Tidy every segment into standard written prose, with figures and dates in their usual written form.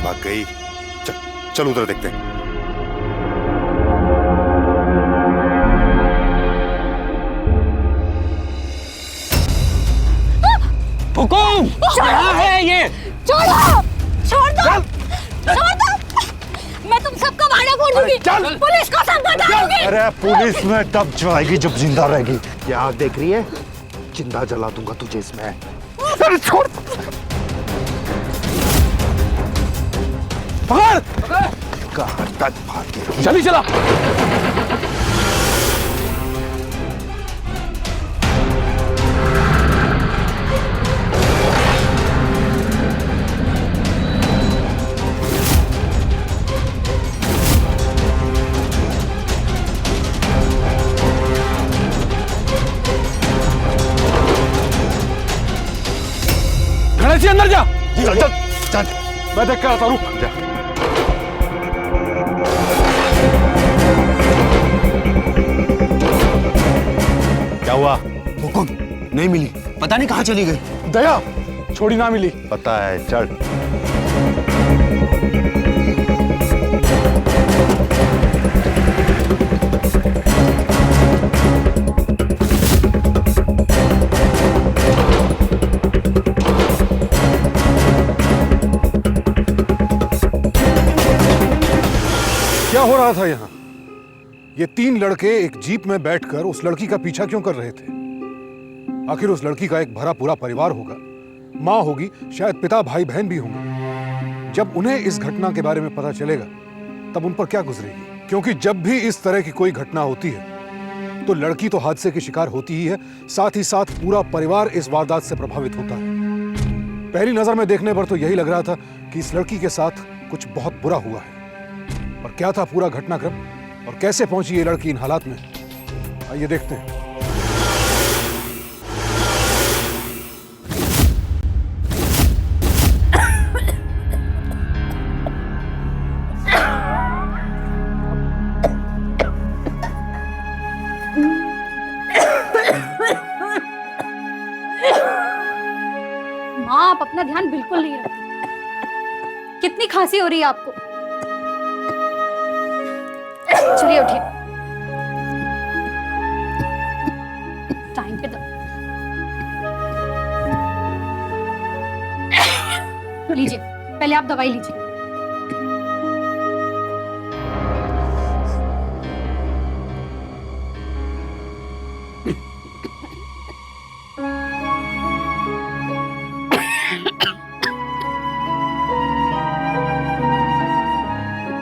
भाग गई। चल उधर देखते हैं। हुकुम, कहाँ है ये? छोड़ो, छोड़ दो, छोड़ दो। मैं तुम सबका भाड़ा फोड़ दूंगी। पुलिस को सब बता दूंगी। अरे पुलिस में तब जाएगी जब जिंदा रहेगी। क्या आग देख रही है? जिंदा जला दूंगा तुझे इसमें। अरे छोड़। पकड़, कहाँ तक भागी? जल्दी चला। गणेश जी अंदर जा। चल चल चल। मैं देख कर आता हूँ। जा। क्या हुआ? हुकुम नहीं मिली, पता नहीं कहाँ चली गई। दया छोड़ी ना मिली। पता है, चल। क्या हो रहा था यहाँ? ये तीन लड़के एक जीप में बैठकर उस लड़की का पीछा क्यों कर रहे थे? आखिर उस लड़की का एक भरा पूरा परिवार होगा, माँ होगी, शायद पिता भाई बहन भी होंगे। जब उन्हें इस घटना के बारे में पता चलेगा तब उन पर क्या गुजरेगी? क्योंकि जब भी इस तरह की कोई घटना होती है तो लड़की तो हादसे की शिकार होती ही है, साथ ही साथ पूरा परिवार इस वारदात से प्रभावित होता है। पहली नजर में देखने पर तो यही लग रहा था कि इस लड़की के साथ कुछ बहुत बुरा हुआ है। और क्या था पूरा घटनाक्रम और कैसे पहुंची ये लड़की इन हालात में? आइए देखते हैं। माँ, आप अपना ध्यान बिल्कुल नहीं रखती। कितनी खांसी हो रही है आपको? चलिए उठिए। टाइम पे लीजिए, पहले आप दवाई लीजिए।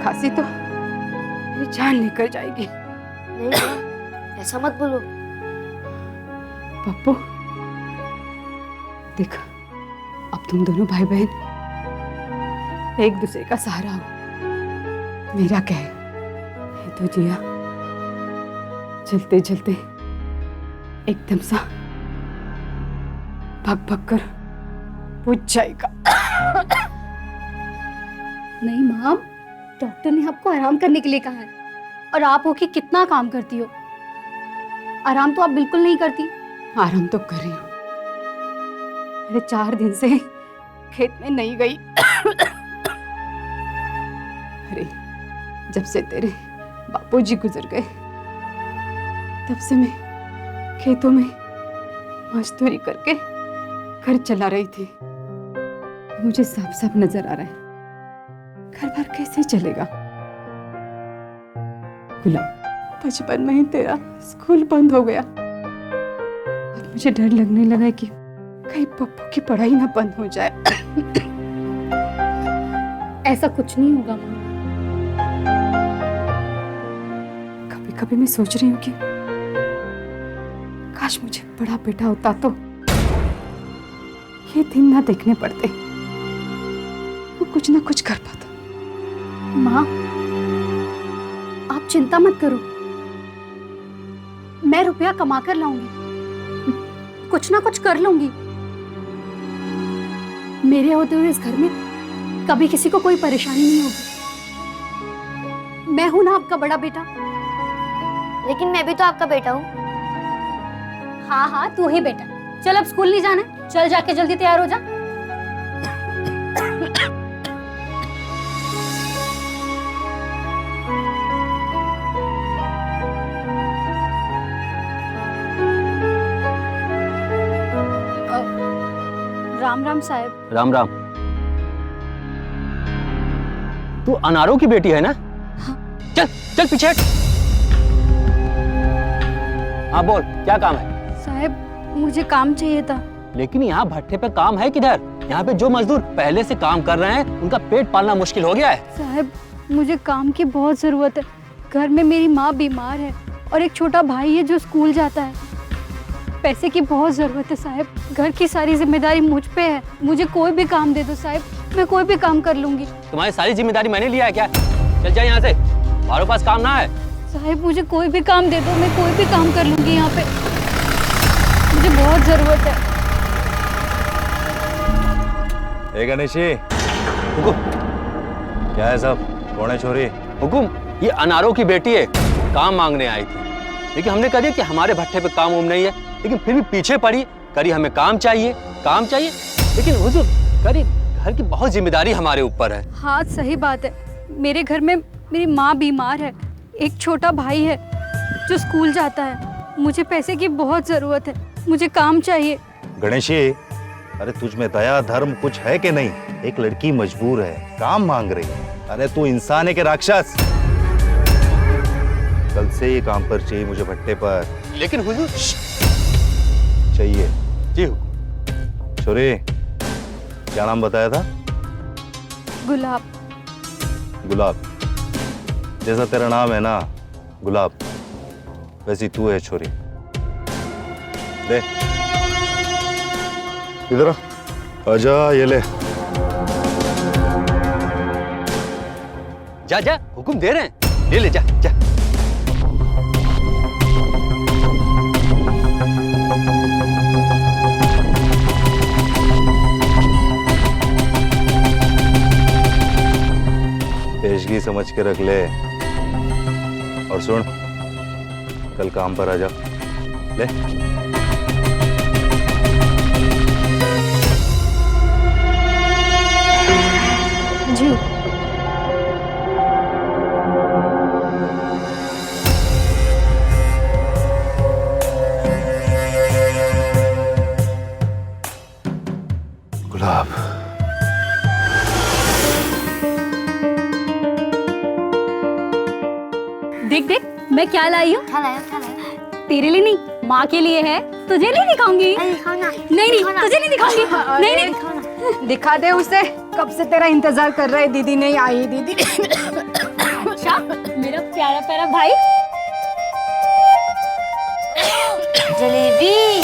खांसी तो मेरी जान निकल जाएगी। नहीं माँ, ऐसा मत बोलो। पप्पू देख, अब तुम दोनों भाई बहन एक दूसरे का सहारा हो। मेरा क्या है, ये तो जिया चलते चलते एकदम सा भग भग कर पूछ जाएगा। नहीं माँ, डॉक्टर ने आपको आराम करने के लिए कहा है। और आप हो कि कितना काम करती हो, आराम तो आप बिल्कुल नहीं करती। आराम तो कर रही हूँ, अरे 4 दिन से खेत में नहीं गई। अरे जब से तेरे बापूजी गुजर गए तब से मैं खेतों में मजदूरी करके घर चला रही थी। मुझे साफ साफ नजर आ रहा है घर भर कैसे चलेगा। गुलाब, बचपन में ही तेरा स्कूल बंद हो गया। अब मुझे डर लगने लगा कि कहीं पप्पू की पढ़ाई ना बंद हो जाए। ऐसा कुछ नहीं होगा माँ। कभी कभी मैं सोच रही हूँ कि काश मुझे बड़ा बेटा होता तो ये दिन ना देखने पड़ते, वो कुछ ना कुछ कर पाता। माँ, आप चिंता मत करो, मैं रुपया कमा कर लाऊंगी, कुछ ना कुछ कर लूंगी। मेरे होते हुए इस घर में कभी किसी को कोई परेशानी नहीं होगी। मैं हूं ना आपका बड़ा बेटा। लेकिन मैं भी तो आपका बेटा हूँ। हाँ हाँ, तू ही बेटा। चल अब स्कूल नहीं जाना, चल जाके जल्दी तैयार हो जा। राम राम साहब। राम राम। तू अनारों की बेटी है ना? हाँ। चल चल पीछे हट। हाँ बोल, क्या काम है? साहब मुझे काम चाहिए था। लेकिन यहाँ भट्टे पे काम है किधर? यहाँ पे जो मजदूर पहले से काम कर रहे हैं उनका पेट पालना मुश्किल हो गया है। साहब मुझे काम की बहुत ज़रूरत है। घर में मेरी माँ बीमार है और एक छोटा भाई है जो स्कूल जाता है। पैसे की बहुत ज़रूरत है साहब। घर की सारी जिम्मेदारी मुझ पे है। मुझे कोई भी काम दे दो साहब, मैं कोई भी काम कर लूँगी। तुम्हारी सारी जिम्मेदारी मैंने लिया है क्या? चल जा यहाँ से, हमारे पास काम ना है। साहब मुझे कोई भी काम दे दो, मैं कोई भी काम कर लूँगी यहाँ पे। मुझे बहुत ज़रूरत है। गणेशी, हुकुम। क्या है सब? कौन है छोरी? हुकुम, ये अनारों की बेटी है, काम मांगने आई थी। लेकिन हमने कह दिया कि हमारे भट्टे पे काम उम नहीं है, लेकिन फिर भी पीछे पड़ी, करी हमें काम चाहिए, काम चाहिए। लेकिन हुजूर, करी घर की बहुत जिम्मेदारी हमारे ऊपर है। हाँ सही बात है। मेरे घर में मेरी माँ बीमार है, एक छोटा भाई है जो स्कूल जाता है। मुझे पैसे की बहुत ज़रूरत है, मुझे काम चाहिए। गणेशी, अरे तुझ में दया धर्म कुछ है कि नहीं? एक लड़की मजबूर है, काम मांग रही है। अरे तू इंसान है कि राक्षस? कल से ये काम पर चाहिए मुझे भट्टे पर। लेकिन हुजूर। चाहिए। जी हुकुम। छोरी, क्या नाम बताया था? गुलाब। गुलाब। जैसा तेरा नाम है ना गुलाब, वैसी तू है छोरी। ले इधर आ, आजा, ये ले। जा जा, हुकुम दे रहे हैं, ले ले, जा जा। पेशगी समझ के रख ले। और सुन, कल काम पर आ जा। ले। जी। गुलाब, देख देख मैं क्या लाई हूँ। क्या लाया? तेरे लिए नहीं, माँ के लिए है। तुझे नहीं दिखाऊंगी। अरे दिखाओ ना। नहीं नहीं, दिखाओ ना। तुझे नहीं दिखाऊंगी। नहीं नहीं। दिखाओ ना। दिखा दे उसे, कब से तेरा इंतजार कर रहे। दीदी नहीं आई। दीदी अच्छा मेरा प्यारा प्यारा भाई। जलेबी।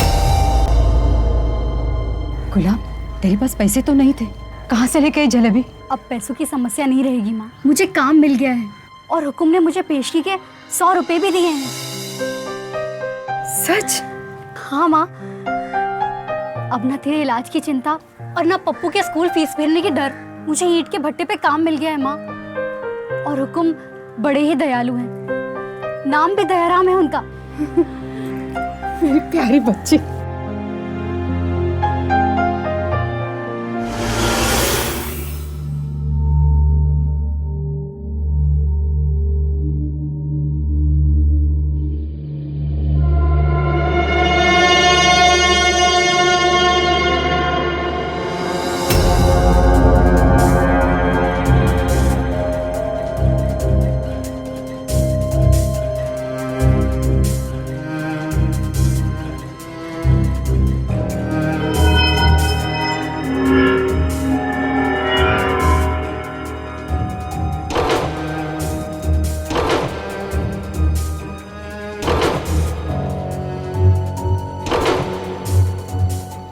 गुलाब, तेरे पास पैसे तो नहीं थे, कहाँ से लेके आई जलेबी? अब पैसों की समस्या नहीं रहेगी माँ। मुझे काम मिल गया है और हुकुम ने मुझे पेशगी के 100 रुपए भी दिए हैं। सच? हाँ माँ, अब ना तेरे इलाज की चिंता और ना पप्पू के स्कूल फीस भरने की डर। मुझे ईंट के भट्टे पे काम मिल गया है माँ। और हुकुम बड़े ही दयालु हैं, नाम भी दयाराम है उनका। मेरी प्यारी बच्ची।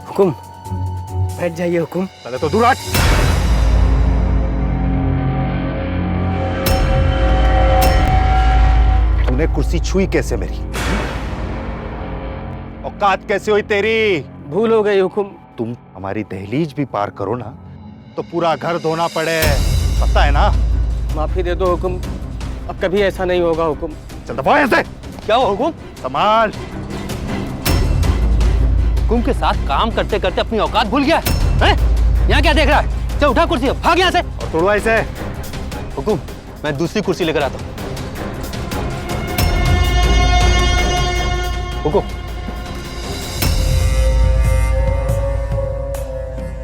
हुकुम, बैठ जाइए हुकुम। पहले तो दूर हट। तूने कुर्सी छुई कैसे मेरी? औकात कैसे हुई तेरी? भूल हो गई हुकुम। तुम हमारी दहलीज भी पार करो ना तो पूरा घर धोना पड़े, पता है ना? माफी दे दो हुकुम, अब कभी ऐसा नहीं होगा हुकुम। चल दफा यहाँ से। क्या हुआ हुकुम? संभाल। हुकुम के साथ काम करते करते अपनी औकात भूल गया है? यहाँ क्या देख रहा है? चल उठा कुर्सी, भाग यहाँ से। और तोड़वा इसे। हुकुम, मैं दूसरी कुर्सी लेकर आता हूँ। हुकुम।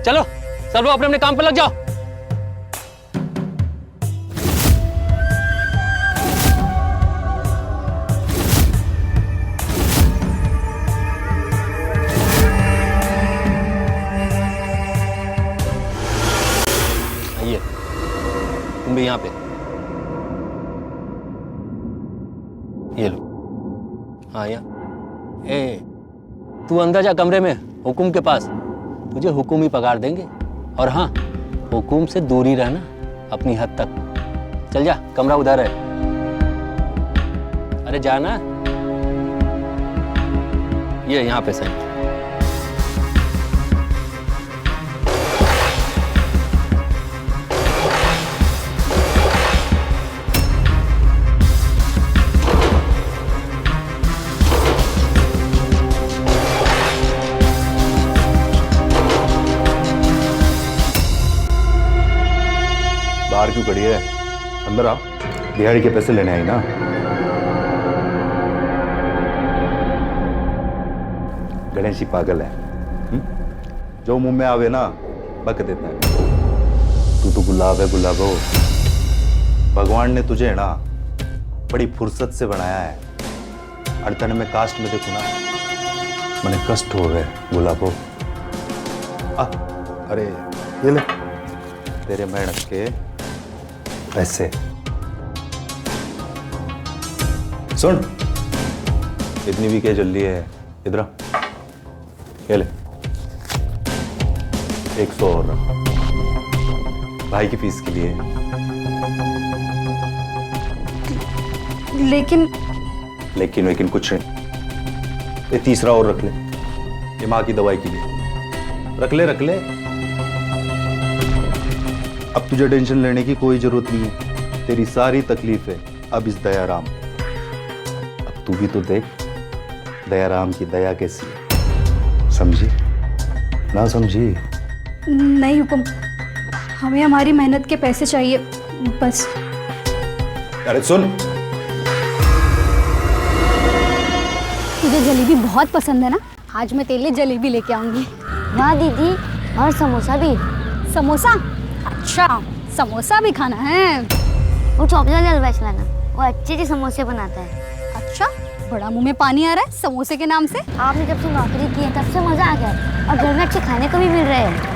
चलो सब लोग अपने अपने काम पर लग जाओ। आइए, तुम भी यहाँ पे। ये लो। हाँ यहाँ। ए, तू अंदर जा कमरे में, हुकुम के पास। तुझे हुकुम ही पगार देंगे। और हाँ, हुकुम से दूरी रहना अपनी हद तक। चल जा, कमरा उधर है। अरे जाना। ये यहाँ पे सही। बाहर क्यों खड़ी है? अंदर आओ। दिहाड़ी के पैसे लेने आई ना? गणेश जी पागल है। जो मुंह में आवे ना बक देता है। तू तो गुलाब है, गुलाब हो। भगवान ने तुझे ना बड़ी फुर्सत से बनाया है। अड़तन में कास्ट में देखो ना, मने कष्ट हो गए गुलाब हो। अरे ये ले तेरे मेहनत के पैसे। सुन, इतनी भी क्या जल्दी है? इधर आ। ये ले 100 और रख, भाई की फीस के लिए। लेकिन कुछ नहीं। ये तीसरा और रख ले, ये माँ की दवाई के लिए। रख ले। अब तुझे टेंशन लेने की कोई जरूरत नहीं है। तेरी सारी तकलीफें अब इस दयाराम। अब तू भी तो देख दयाराम की दया कैसी है। समझी ना समझी? नहीं हुकुम, हमें हमारी मेहनत के पैसे चाहिए बस। अरे सुन, तुझे जलेबी बहुत पसंद है ना? आज मैं तेरे लिए जलेबी लेके आऊंगी। वाह दीदी, और समोसा भी। समोसा? अच्छा, समोसा भी खाना है। वो चौपला हलवा चलाना, वो अच्छे समोसे बनाता है। अच्छा, बड़ा मुंह में पानी आ रहा है समोसे के नाम से। आपने जब से नौकरी की है तब से मजा आ गया, और घर में अच्छे खाने को भी मिल रहे हैं।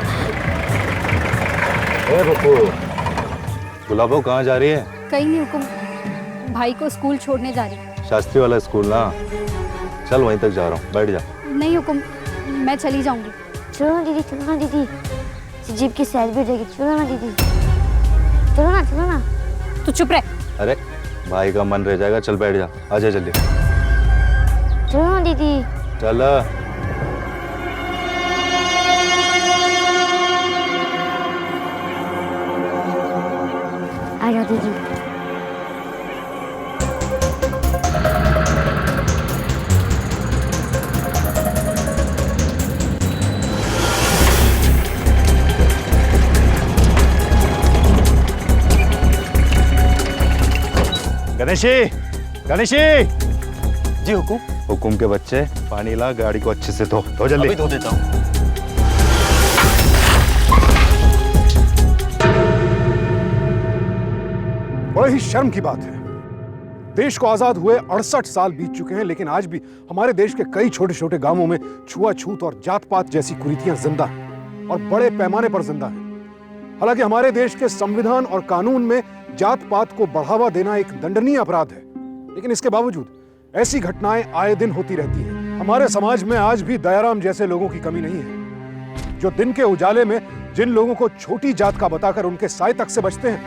गुलाबो कहाँ जा रही है? कहीं नहीं हुकुम, भाई को स्कूल छोड़ने जा रही हूँ। शास्त्री वाला स्कूल ना? चल वहीं तक जा रहा हूँ, बैठ जा। नहीं हुकुम, मैं चली जाऊंगी। चलो ना दीदी, जीप की सैर भी हो जाएगी। चलो ना दीदी, चलो ना। तू चुप रह। अरे भाई का मन रह जाएगा, चल बैठ जा। आजा जल्दी। चलो ना दीदी। चल। आ जाओ दीदी। गणेशी। जी हुकुम। हुकुम के बच्चे, पानी ला, गाड़ी को अच्छे से धो जल्दी। अभी धो देता हूँ। बड़े ही शर्म की बात है, देश को आजाद हुए 68 साल बीत चुके हैं, लेकिन आज भी हमारे देश के कई छोटे छोटे गांवों में छुआछूत और जात पात जैसी कुरीतियां जिंदा हैं और बड़े पैमाने पर जिंदा हैं। हालांकि हमारे देश के संविधान और कानून में जात पात को बढ़ावा देना एक दंडनीय अपराध है, लेकिन इसके बावजूद ऐसी घटनाएं आए दिन होती रहती हैं। हमारे समाज में आज भी दयाराम जैसे लोगों की कमी नहीं है, जो दिन के उजाले में जिन लोगों को छोटी जात का बताकर उनके साए तक से बचते हैं,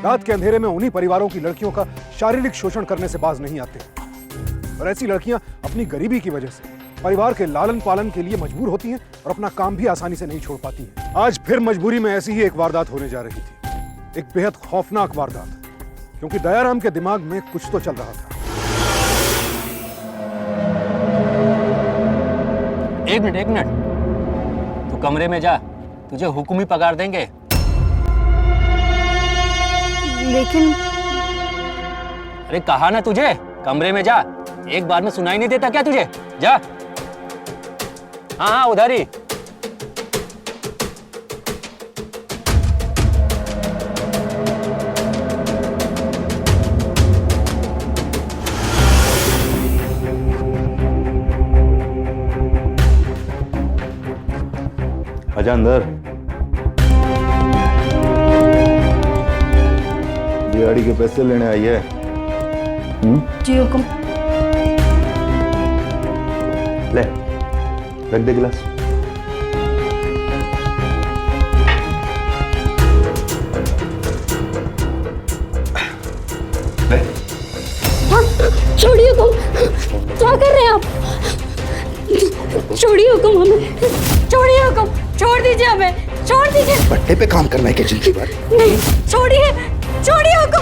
रात के अंधेरे में उन्हीं परिवारों की लड़कियों का शारीरिक शोषण करने से बाज नहीं आते। और ऐसी लड़कियां अपनी गरीबी की वजह से परिवार के लालन पालन के लिए मजबूर होती हैं और अपना काम भी आसानी से नहीं छोड़ पाती हैं। आज फिर मजबूरी में ऐसी ही एक वारदात होने जा रही थी, एक बेहद खौफनाक वारदात, क्योंकि दयाराम के दिमाग में कुछ तो चल रहा था। एक मिनट, तू कमरे में जा, तुझे हुकुम ही पगार देंगे। लेकिन अरे कहा ना तुझे, कमरे में जा। एक बार में सुनाई नहीं देता क्या तुझे? जा। हाँ उधर ही। आजा अंदर। दिहाड़ी के पैसे लेने आई है। जी हुक्म। ले रख दे गिलास। ले छोड़िए हुक्म, क्या कर रहे हैं आप? छोड़िए हुक्म हमें, छोड़िए हुक्म, छोड़ दीजिए हमें, छोड़ दीजिए। भट्टे पे काम करना है क्या जिंदगी भर? नहीं, छोड़िए, छोड़िए हुक्म।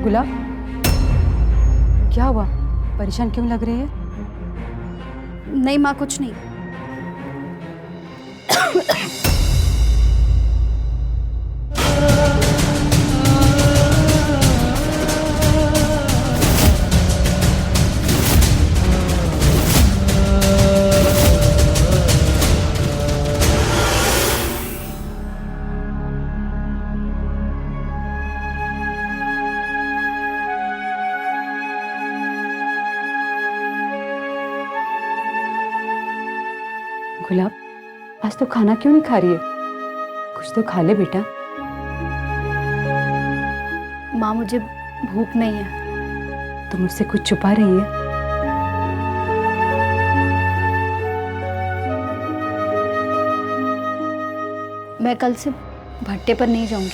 गुलाब, क्या हुआ? परेशान क्यों लग रही है? नहीं माँ, कुछ नहीं। गुलाब, आज तो खाना क्यों नहीं खा रही है? कुछ तो खा ले बेटा। माँ मुझे भूख नहीं है। तुम मुझसे कुछ छुपा रही है? मैं कल से भट्टे पर नहीं जाऊंगी।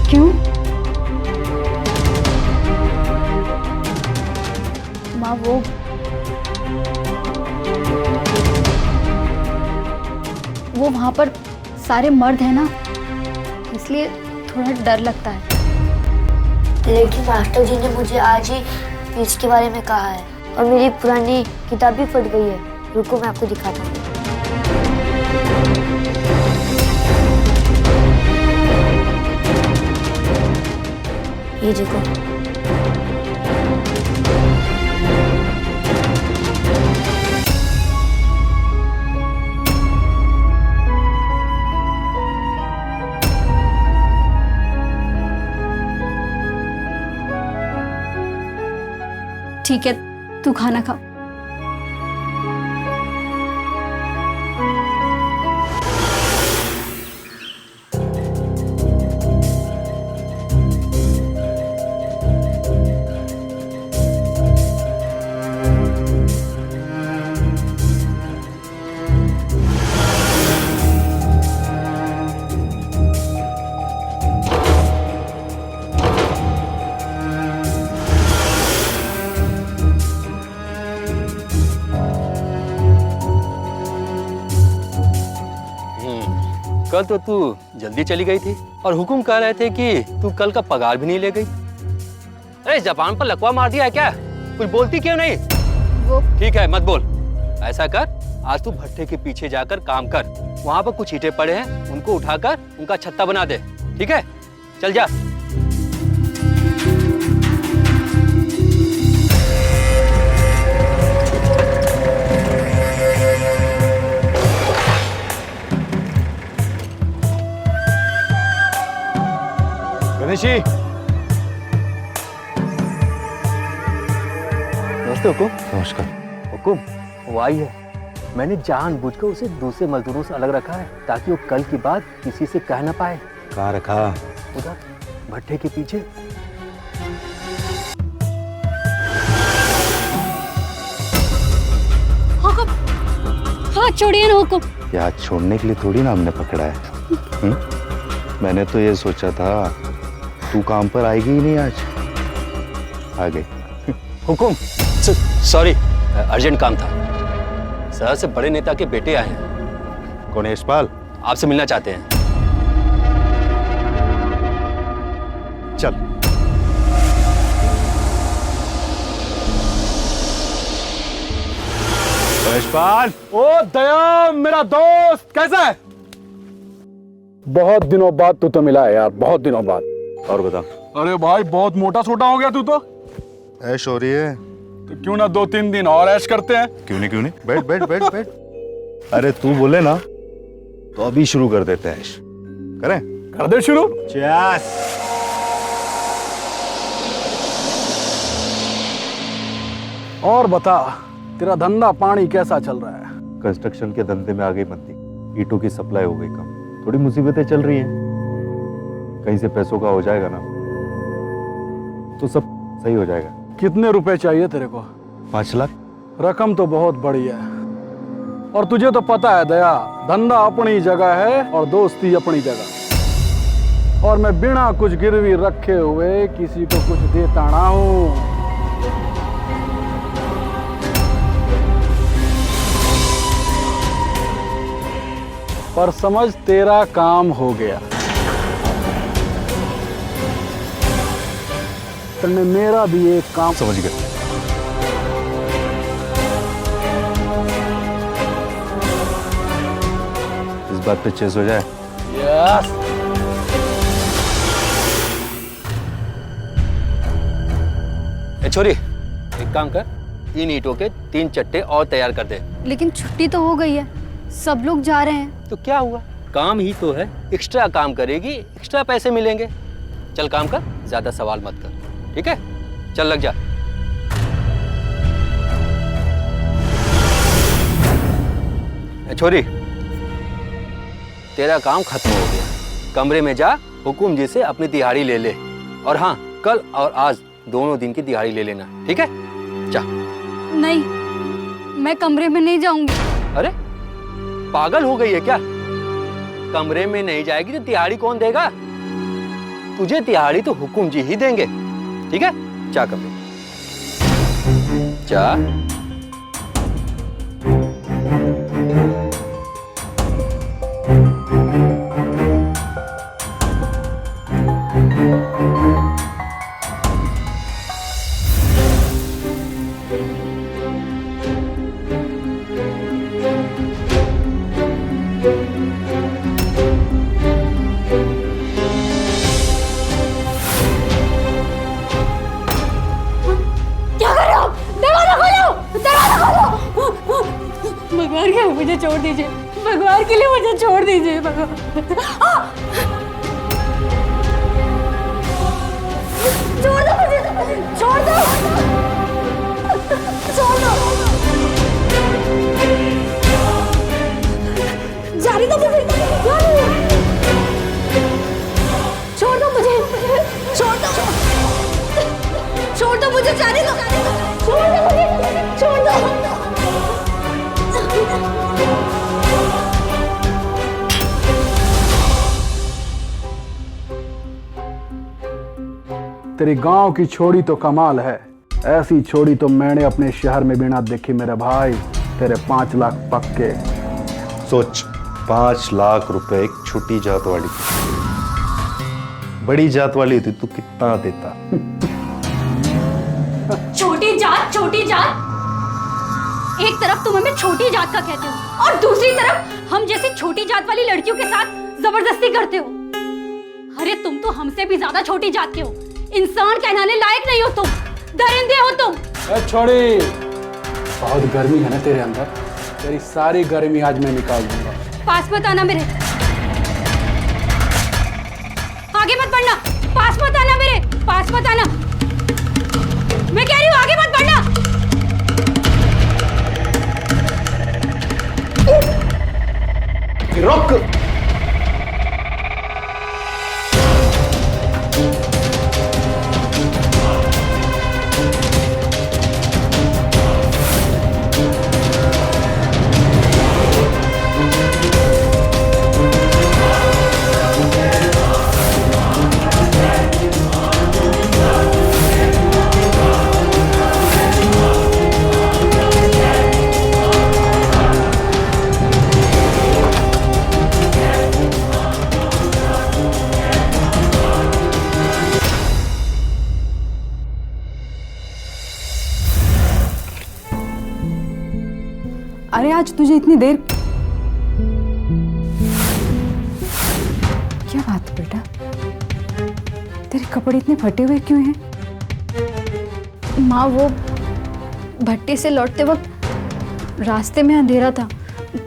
क्यों? माँ वो वहां पर सारे मर्द हैं ना, इसलिए थोड़ा डर लगता है। लेकिन मास्टर जी ने मुझे आज ही इसके बारे में कहा है और मेरी पुरानी किताब भी फट गई है। रुको मैं आपको दिखाता हूँ। ये देखो। ठीक है, तू खाना खा। कल तो तू जल्दी चली गई थी और हुक्म कर रहे थे कि तू कल का पगार भी नहीं ले गई। अरे जबान पर लकवा मार दिया है क्या? कुछ बोलती क्यों नहीं? वो ठीक है, मत बोल। ऐसा कर, आज तू भट्टे के पीछे जाकर काम कर। वहां पर कुछ ईंटें पड़े हैं, उनको उठाकर उनका छत्ता बना दे। ठीक है, चल जा। गणेशी, नमस्ते हुकुम। नमस्कार। हुकुम, वो आई है। मैंने जानबूझकर उसे दूसरे मजदूरों से अलग रखा है ताकि वो कल की बात किसी से कह ना पाए। कहाँ रखा? उधर भट्टे के पीछे। हुकुम, हाथ छोड़िए ना हुकुम। याद छोड़ने के लिए थोड़ी ना हमने पकड़ा है। मैंने तो ये सोचा था तू काम पर आएगी ही नहीं, आज आ गई। हुकुम, सॉरी, अर्जेंट काम था। सर से बड़े नेता के बेटे आए हैं। कौन है? यशपाल? आपसे मिलना चाहते हैं। यशपाल, ओ दया मेरा दोस्त कैसा है? बहुत दिनों बाद तू तो मिला है यार, बहुत दिनों बाद। और बता। अरे भाई बहुत मोटा सोटा हो गया तू तो। ऐश हो रही है तो क्यों ना 2-3 दिन और ऐश करते हैं। क्यों नहीं बैठ बैठ बैठ बैठ। अरे तू बोले ना तो अभी शुरू कर देते हैं ऐश। करें? कर दे शुरू। चस। और बता तेरा धंधा पानी कैसा चल रहा है? कंस्ट्रक्शन के धंधे में आ गई मंदी, ईंटों की सप्लाई हो गई कम, थोड़ी मुसीबतें चल रही हैं। कहीं से पैसों का हो जाएगा ना तो सब सही हो जाएगा। कितने रुपए चाहिए तेरे को? 5 लाख। रकम तो बहुत बड़ी है और तुझे तो पता है दया, धंधा अपनी जगह है और दोस्ती अपनी जगह। और मैं बिना कुछ गिरवी रखे हुए किसी को कुछ देता ना हूं। पर समझ तेरा काम हो गया। तुमने मेरा भी एक काम समझ गए। इस बात पे चेस हो जाए। यस। ए छोरी, एक काम कर, इन ईंटों के 3 चट्टे और तैयार कर दे। लेकिन छुट्टी तो हो गई है, सब लोग जा रहे हैं। तो क्या हुआ, काम ही तो है। एक्स्ट्रा काम करेगी, एक्स्ट्रा पैसे मिलेंगे। चल काम कर, ज्यादा सवाल मत कर, ठीक है? चल लग जा। ए छोरी, तेरा काम खत्म हो गया। कमरे में जा, हुकुम जी से अपनी दिहाड़ी ले ले। और हाँ, कल और आज दोनों दिन की दिहाड़ी ले लेना, ठीक है? जा। नहीं, मैं कमरे में नहीं जाऊंगी। अरे पागल हो गई है क्या? कमरे में नहीं जाएगी तो दिहाड़ी कौन देगा? तुझे दिहाड़ी तो हुकुम जी ही देंगे, ठीक है? जा कमरे जा। भगवान के मुझे छोड़ दीजिए, भगवान के लिए मुझे छोड़ दीजिए। भगवान छोड़ दो मुझे, छोड़ दो, छोड़ दो, जाने दो मुझे, छोड़ दो मुझे, छोड़ दो, छोड़ दो मुझे, जाने दो, छोड़ दो मुझे, छोड़ दो। तेरी गांव की छोड़ी तो कमाल है। ऐसी छोड़ी तो मैंने अपने शहर में बिना देखी मेरे भाई। तेरे 5 लाख पक्के। सोच, 5 लाख रुपए एक छोटी जात वाली, बड़ी जात वाली होती तो कितना देता? छोटी जात, छोटी जात। एक तरफ तुम हमें छोटी जात का कहते हो और दूसरी तरफ हम जैसी छोटी जात वाली लड़कियों के साथ जबरदस्ती करते हो। अरे तुम तो हमसे भी ज्यादा छोटी जात के हो। इंसान कहलाने लायक नहीं हो तुम, दरिंदे हो तुम। छोड़ी, बहुत गर्मी है ना तेरे अंदर। तेरी सारी गर्मी आज मैं निकाल दूंगा। पास मत आना मेरे, आगे मत बढ़ना। पास मत आना मेरे, पास मत आना। मैं कह रही हूँ आगे मत बढ़ना। रुक। मुझे इतनी देर? क्या बात है बेटा, तेरे कपड़े इतने फटे हुए क्यों हैं? माँ वो भट्टी से लौटते वक्त रास्ते में अंधेरा था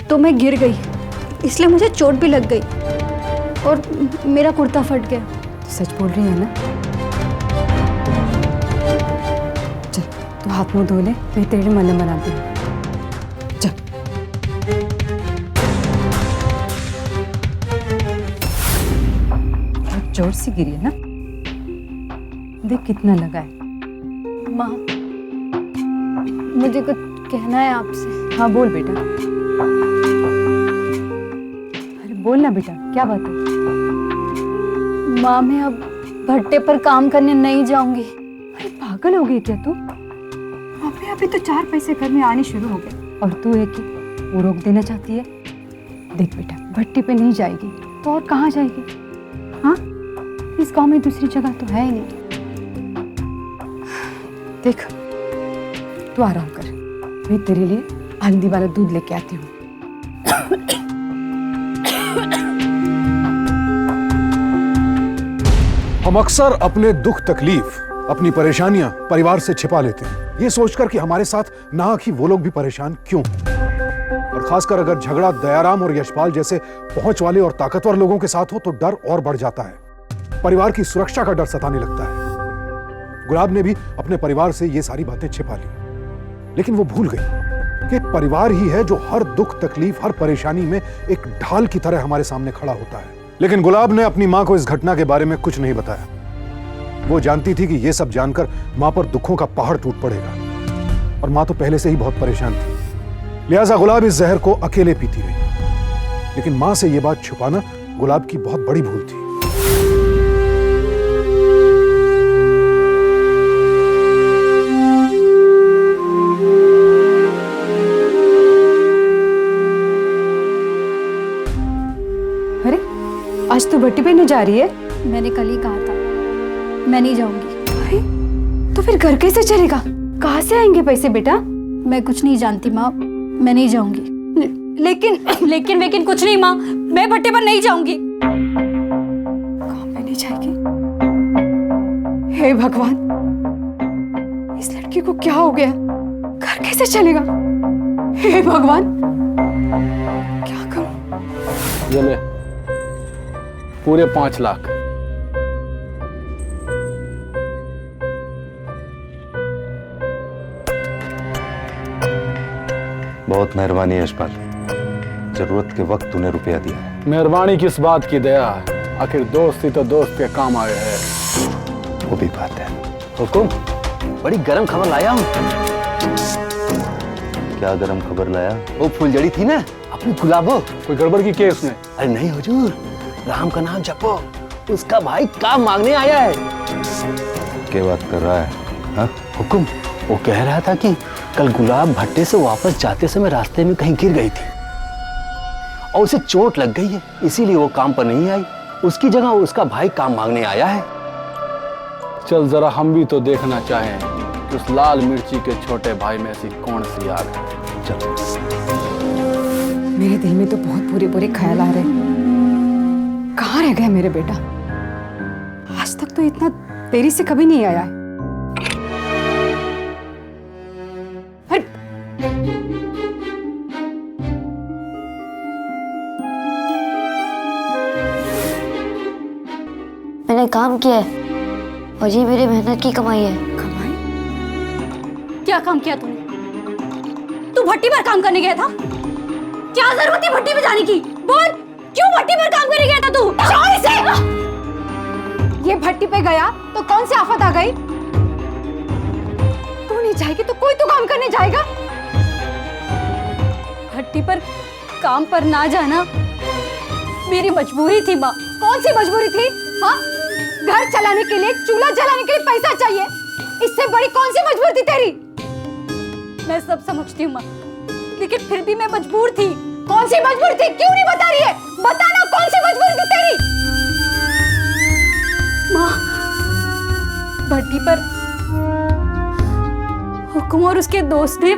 तो मैं गिर गई, इसलिए मुझे चोट भी लग गई और मेरा कुर्ता फट गया। तो सच बोल रही है ना? चल तू हाथ मुंह धो ले, मैं तेरे लिए मलहम बनाती हूँ। चल। बहुत जोर से गिरी है ना, देख कितना लगा है। माँ मुझे कुछ कहना है आपसे। हाँ बोल बेटा। अरे बोल ना बेटा, क्या बात है? माँ मैं अब भट्टे पर काम करने नहीं जाऊंगी। अरे पागल हो गई क्या तू? अभी अभी तो 4 पैसे घर में आने शुरू हो गए और तू है कि वो रोक देना चाहती है? देख बेटा, भट्टी पे नहीं जाएगी तो और कहाँ जाएगी? हाँ, इस गांव में दूसरी जगह तो है ही नहीं। देख तू आराम कर, मैं तेरे लिए हल्दी वाला दूध लेके आती हूँ। हम अक्सर अपने दुख तकलीफ, अपनी परेशानियां परिवार से छिपा लेते हैं, ये सोचकर कि हमारे साथ नाहक ही वो लोग भी परेशान क्यों। और खासकर अगर झगड़ा दयाराम और यशपाल जैसे पहुंच वाले और ताकतवर लोगों के साथ हो तो डर और बढ़ जाता है, परिवार की सुरक्षा का डर सताने लगता है। गुलाब ने भी अपने परिवार से ये सारी बातें छिपा ली, लेकिन वो भूल गई कि परिवार ही है जो हर दुख तकलीफ, हर परेशानी में एक ढाल की तरह हमारे सामने खड़ा होता है। लेकिन गुलाब ने अपनी मां को इस घटना के बारे में कुछ नहीं बताया। वो जानती थी कि यह सब जानकर मां पर दुखों का पहाड़ टूट पड़ेगा और मां तो पहले से ही बहुत परेशान थी। लिहाजा गुलाब इस जहर को अकेले पीती रही। लेकिन मां से यह बात छुपाना गुलाब की बहुत बड़ी भूल थी। अरे आज तू भट्टी पे नहीं जा रही है? मैंने कल ही कहा था मैं नहीं जाऊंगी। अरे तो फिर घर कैसे चलेगा? कहाँ से आएंगे पैसे बेटा? मैं कुछ नहीं जानती माँ, मैं नहीं जाऊंगी। लेकिन कुछ नहीं माँ, मैं भट्टे पर नहीं जाऊंगी। कहाँ पे नहीं जाएगी? हे भगवान, इस लड़की को क्या हो गया? घर कैसे चलेगा? हे भगवान, क्या करूं? ये ले पूरे 5 लाख। बहुत मेहरबानी यशपाल, जरूरत के वक्त तूने रुपया दिया है। मेहरबानी किस बात की दया, आखिर दोस्ती तो दोस्त के काम आए है। वो भी बात है। हुकुम, बड़ी गर्म खबर लाया हूँ। क्या गरम खबर लाया? वो फुलझड़ी थी ना अपनी गुलाबो, कोई गड़बड़ की केस में? अरे नहीं हुजूर, राम का नाम जपो, उसका भाई काम मांगने आया है। क्या बात कर रहा है? हाँ? हुकुम, वो कह रहा था कि कल गुलाब भट्टे से वापस जाते समय रास्ते में कहीं गिर गई थी और उसे चोट लग गई है, इसीलिए वो काम पर नहीं आई। उसकी जगह उसका भाई काम मांगने आया है। चल जरा हम भी तो देखना चाहें कि उस लाल मिर्ची के छोटे भाई में ऐसी कौन सी आग है। चल। मेरे दिल में तो बहुत बुरे बुरे ख्याल आ रहे हैं। कहाँ रह गया मेरे बेटा? आज तक तो इतना देरी से कभी नहीं आया है। मैंने काम किया है और ये मेरी मेहनत की कमाई है। कमाई? क्या काम किया तूने? तू भट्टी पर काम करने गया था? क्या जरूरत थी भट्टी पे जाने की? बोल, क्यों भट्टी पर काम करने गया था तू? छोड़ इसे! ये भट्टी पे गया तो कौन सी आफत आ गई? तू नहीं जाएगी तो कोई तो काम करने जाएगा। भट्टी पर काम पर ना जाना मेरी मजबूरी थी माँ। कौन सी मजबूरी थी? हाँ, घर चलाने के लिए, चूल्हा जलाने के लिए पैसा चाहिए, इससे बड़ी कौन सी मजबूरी थी तेरी? मैं सब समझती हूँ माँ, लेकिन फिर भी मैं मजबूर थी। कौन सी मजबूरी थी? क्यों नहीं बता रही है? बताना, कौन सी मजबूरी थी तेरी? माँ, भट्टी पर हुकुम और उसके दोस्त ने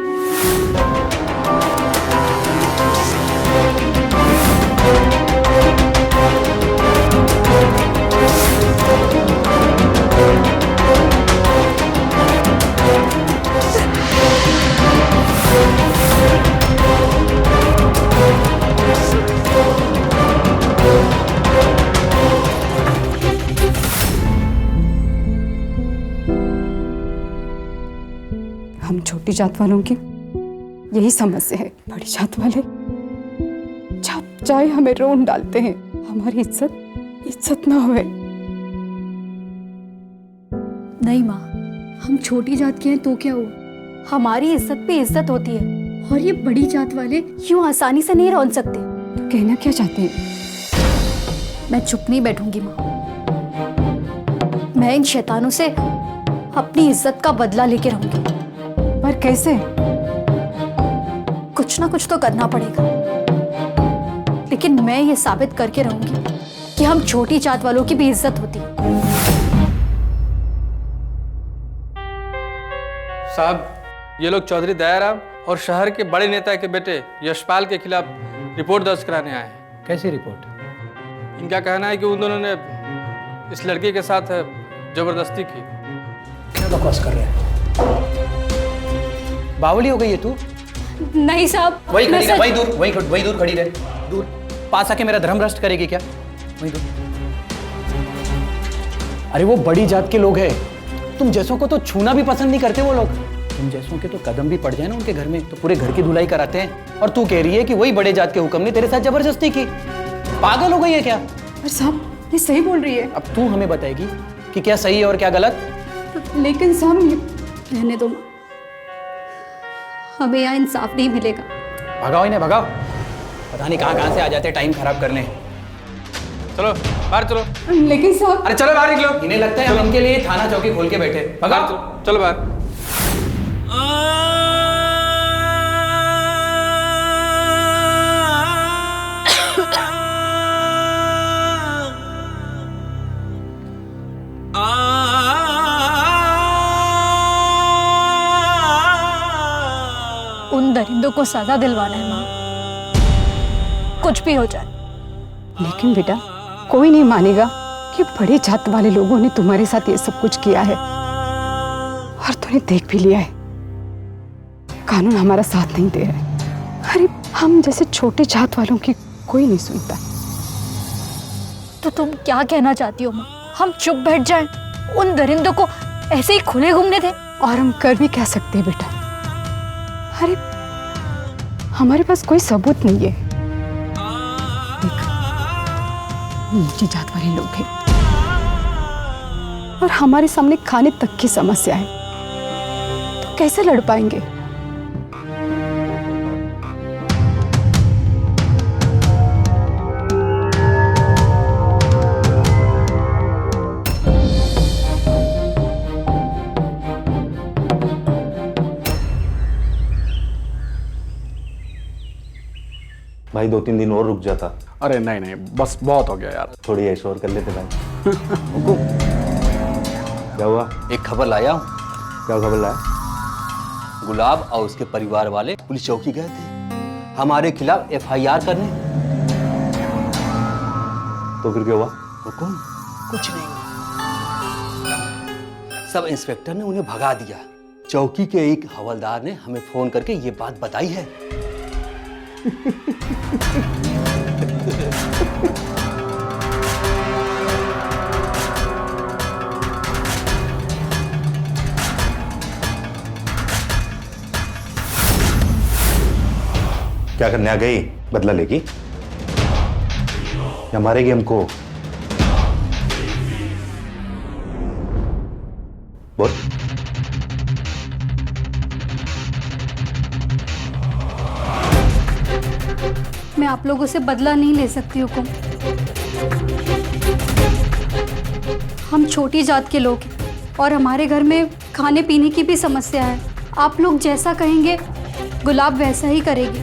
छोटी जात वालों की यही समस्या है। बड़ी जात वाले जब चाहे हमें रोन डालते हैं, हमारी इज्जत ना होए। नहीं माँ, हम छोटी जात के हैं तो क्या हुआ, हमारी इज्जत पे इज्जत होती है और ये बड़ी जात वाले यूं आसानी से नहीं रौन सकते। तो कहना क्या चाहते हैं? मैं चुप नहीं बैठूंगी माँ, मैं इन शैतानों से अपनी इज्जत का बदला लेके रहूंगी। पर कैसे? कुछ ना कुछ तो करना पड़ेगा, लेकिन मैं ये साबित करके रहूंगी कि हम छोटी जात वालों की भी इज्जत होती है। साहब, ये लोग चौधरी दयाराम और शहर के बड़े नेता के बेटे यशपाल के खिलाफ रिपोर्ट दर्ज कराने आए हैं। कैसी रिपोर्ट? इनका कहना है कि उन दोनों ने इस लड़की के साथ जबरदस्ती की। क्या बकवास कर रहे हैं? बावली हो गई है तू? नहीं साहब, वही मैं खड़ी रह, सच- वही दूर खड़ी रहे। दूर पास आके मेरा धर्म भ्रष्ट करेगी क्या? वही दूर। अरे वो बड़ी जात के लोग हैं, तुम जैसों को तो छूना भी पसंद नहीं करते वो लोग। तुम जैसों के तो कदम भी पड़ जाए ना उनके घर में तो पूरे घर की धुलाई कराते हैं, और तू कह रही है कि वही बड़े जात के हुक्म ने तेरे साथ जबरदस्ती की। पागल हो गई है क्या? पर साहब, ये सही बोल रही है। अब तू हमें बताएगी कि क्या सही है और क्या गलत? लेकिन साहब ये रहने दो माँ, हमें यहाँ इंसाफ नहीं मिलेगा। भगाओ इन्हें, भगाओ। पता नहीं कहाँ से आ जाते टाइम खराब करने। चलो बाहर चलो। लेकिन साहब, अरे चलो बाहर निकलो। इन्हें लगता है हम इनके लिए थाना चौकी खोल के बैठे। भगाओ। चलो बाहर। उन दरिंदों को सजा दिलवाना है माँ, कुछ भी हो जाए। लेकिन बेटा, कोई नहीं मानेगा कि बड़ी जात वाले लोगों ने तुम्हारे साथ ये सब कुछ किया है, और तूने देख भी लिया है। कानून हमारा साथ नहीं दे रहा है। अरे हम जैसे छोटे जात वालों की कोई नहीं सुनता। तो तुम क्या कहना चाहती हो माँ? हम चुप बैठ जाएं, उन दरिंदों को ऐसे ही खुले घूमने दें? और हम कर भी कह सकते हैं बेटा। अरे हमारे पास कोई सबूत नहीं है। देख, नीची जात वाले लोग हैं और हमारे सामने खाने तक की समस्या है, तो कैसे लड़ पाएंगे? भाई 2-3 दिन और रुक जाता, अरे नहीं नहीं, बस बहुत हो गया यार। थोड़ी ऐश और कर लेते भाई। क्या हुआ? एक खबर लाया हूँ। क्या खबर लाया? गुलाब और उसके परिवार वाले पुलिस चौकी गए थे हमारे खिलाफ FIR करने। तो फिर क्या हुआ? हुकुम? कुछ नहीं हुआ। सब इंस्पेक्टर ने उन्हें भगा दिया। चौकी के एक हवलदार ने हमें फोन करके ये बात बताई है। क्या करने आ गई? बदला लेगी या मारेगी हमको? बोल। मैं आप लोगों से बदला नहीं ले सकती हुकुम। हम छोटी जात के लोग हैं और हमारे घर में खाने पीने की भी समस्या है। आप लोग जैसा कहेंगे गुलाब वैसा ही करेगी।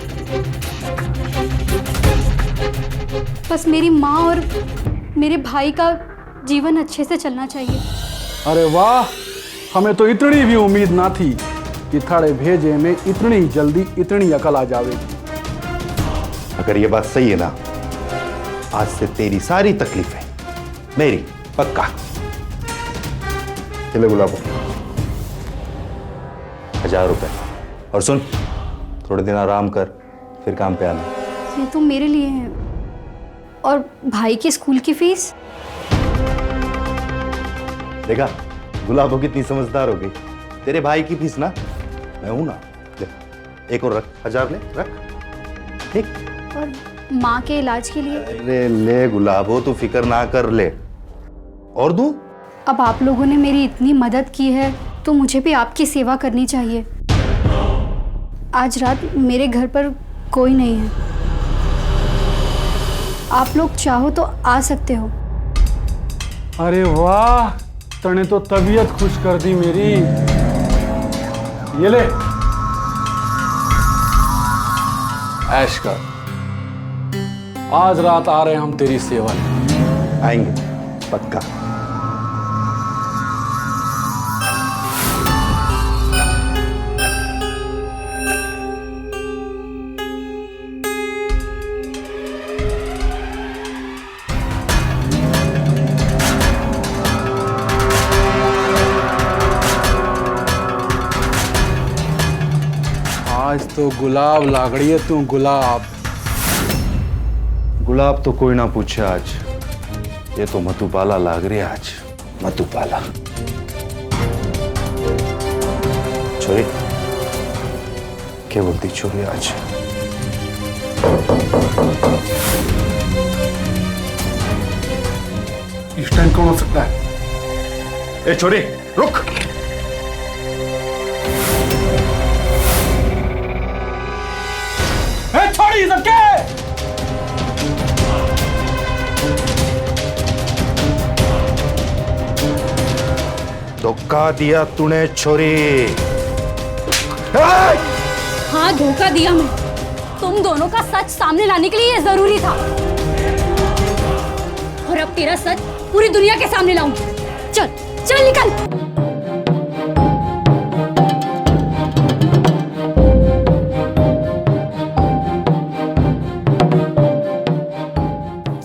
बस मेरी माँ और मेरे भाई का जीवन अच्छे से चलना चाहिए। अरे वाह, हमें तो इतनी भी उम्मीद ना थी कि थारे भेजे में इतनी जल्दी इतनी अकल आ जाएगी। अगर ये बात सही है ना, आज से तेरी सारी तकलीफें मेरी, पक्का। चले गुलाबो, 1000 रुपए। और सुन, थोड़े दिन आराम कर, फिर काम पे आना। ये तो मेरे लिए है। और भाई की स्कूल की फीस? देखा, गुलाबो कितनी समझदार हो गई। तेरे भाई की फीस ना मैं हूं ना, ले एक और रख, 1000 ले रख। ठीक। और माँ के इलाज के लिए? अरे ले गुलाबो, तू फिक्र ना कर, ले। और दूं? अब आप लोगों ने मेरी इतनी मदद की है तो मुझे भी आपकी सेवा करनी चाहिए। आज रात मेरे घर पर कोई नहीं है, आप लोग चाहो तो आ सकते हो। अरे वाह, तने तो तबीयत खुश कर दी मेरी। ये ले, ऐश कर। आज रात आ रहे हैं हम तेरी सेवा में। आएंगे पक्का। आज तो गुलाब लागड़ी है तू, गुलाब। गुलाब तो कोई ना पूछे आज, ये तो मधुबाला लाग रही है आज, मधुबाला। छोरी क्या बोलती छोरी आज? इस टाइम कौन हो सकता है? ए छोरी रुक। छोड़ी सबके। धोखा दिया तूने छोरी। हाँ धोखा दिया मैं, तुम दोनों का सच सामने लाने के लिए ये जरूरी था, और अब तेरा सच पूरी दुनिया के सामने लाऊंगी। चल चल निकल।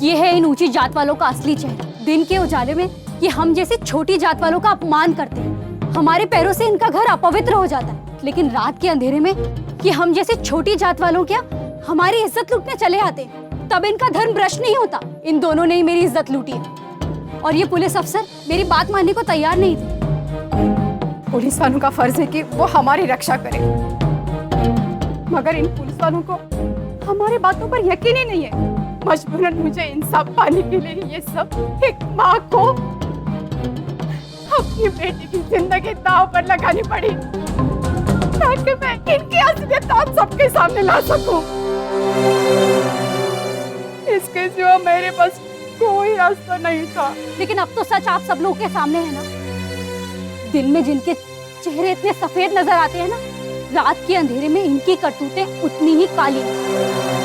ये है इन ऊंची जात वालों का असली चेहरा। दिन के उजाले में ये हम जैसी छोटी जात वालों का अपमान करते हैं, हमारे पैरों से इनका घर अपवित्र हो जाता है, लेकिन रात के अंधेरे में ये हम जैसे छोटी जात वालों क्या हमारी इज्जत लूटने चले आते हैं, तब इनका धर्म भ्रष्ट नहीं होता। इन दोनों ने ही मेरी इज्जत लूटी है, और ये पुलिस अफसर मेरी बात मानने को तैयार नहीं थे। पुलिस वालों का फर्ज है कि वो हमारी रक्षा करें, मगर इन पुलिस वालों को हमारे बातों पर यकीन ही नहीं है। मजबूरन मुझे इंसाफ पाने के लिए ये सब एक माँ को अपनी बेटी की जिंदगी दांव पर लगानी पड़ी, ताकि मैं इनकी असलियत आप सबके सामने ला सकूं। इसके सिवा मेरे पास कोई रास्ता नहीं था। लेकिन अब तो सच आप सब लोगों के सामने है ना। दिन में जिनके चेहरे इतने सफेद नजर आते हैं ना, रात के अंधेरे में इनकी करतूतें उतनी ही काली हैं।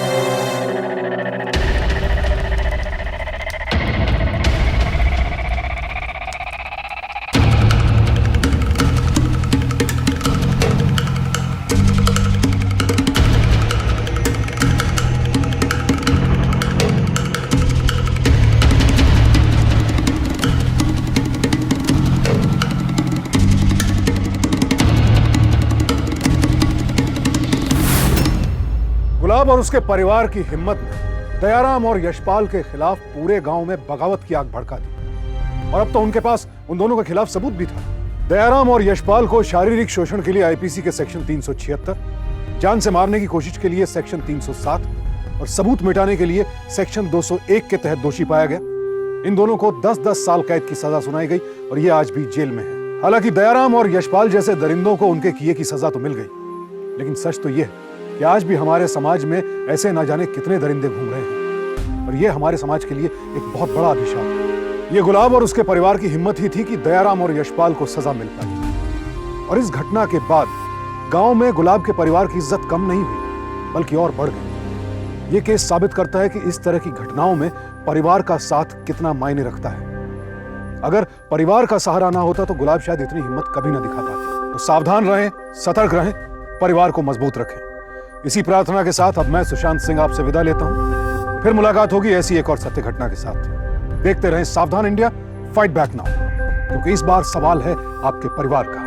गुलाब और उसके परिवार की हिम्मत ने दयाराम और यशपाल के खिलाफ पूरे गांव में बगावत की आग भड़का दी, और अब तो उनके पास उन दोनों के खिलाफ सबूत भी था। दयाराम और यशपाल को शारीरिक शोषण के लिए आईपीसी के सेक्शन 376, जान से मारने की कोशिश के लिए सेक्शन 307 और सबूत मिटाने के लिए सेक्शन 201 के तहत दोषी पाया गया। इन दोनों को 10-10 साल कैद की सजा सुनाई गई और ये आज भी जेल में है। हालांकि दयाराम और यशपाल जैसे दरिंदों को उनके किए की सजा तो मिल गई, लेकिन सच तो यह है कि आज भी हमारे समाज में ऐसे ना जाने कितने दरिंदे घूम रहे हैं, और ये हमारे समाज के लिए एक बहुत बड़ा अभिशाप है। ये गुलाब और उसके परिवार की हिम्मत ही थी कि दयाराम और यशपाल को सजा मिल पाई, और इस घटना के बाद गांव में गुलाब के परिवार की इज्जत कम नहीं हुई बल्कि और बढ़ गई। ये केस साबित करता है कि इस तरह की घटनाओं में परिवार का साथ कितना मायने रखता है। अगर परिवार का सहारा ना होता तो गुलाब शायद इतनी हिम्मत कभी ना दिखा पाती। तो सावधान रहें, सतर्क रहें, परिवार को मजबूत रखें। इसी प्रार्थना के साथ अब मैं सुशांत सिंह आपसे विदा लेता हूं। फिर मुलाकात होगी ऐसी एक और सत्य घटना के साथ। देखते रहें सावधान इंडिया, फाइट बैक नाउ, क्योंकि इस बार सवाल है आपके परिवार का।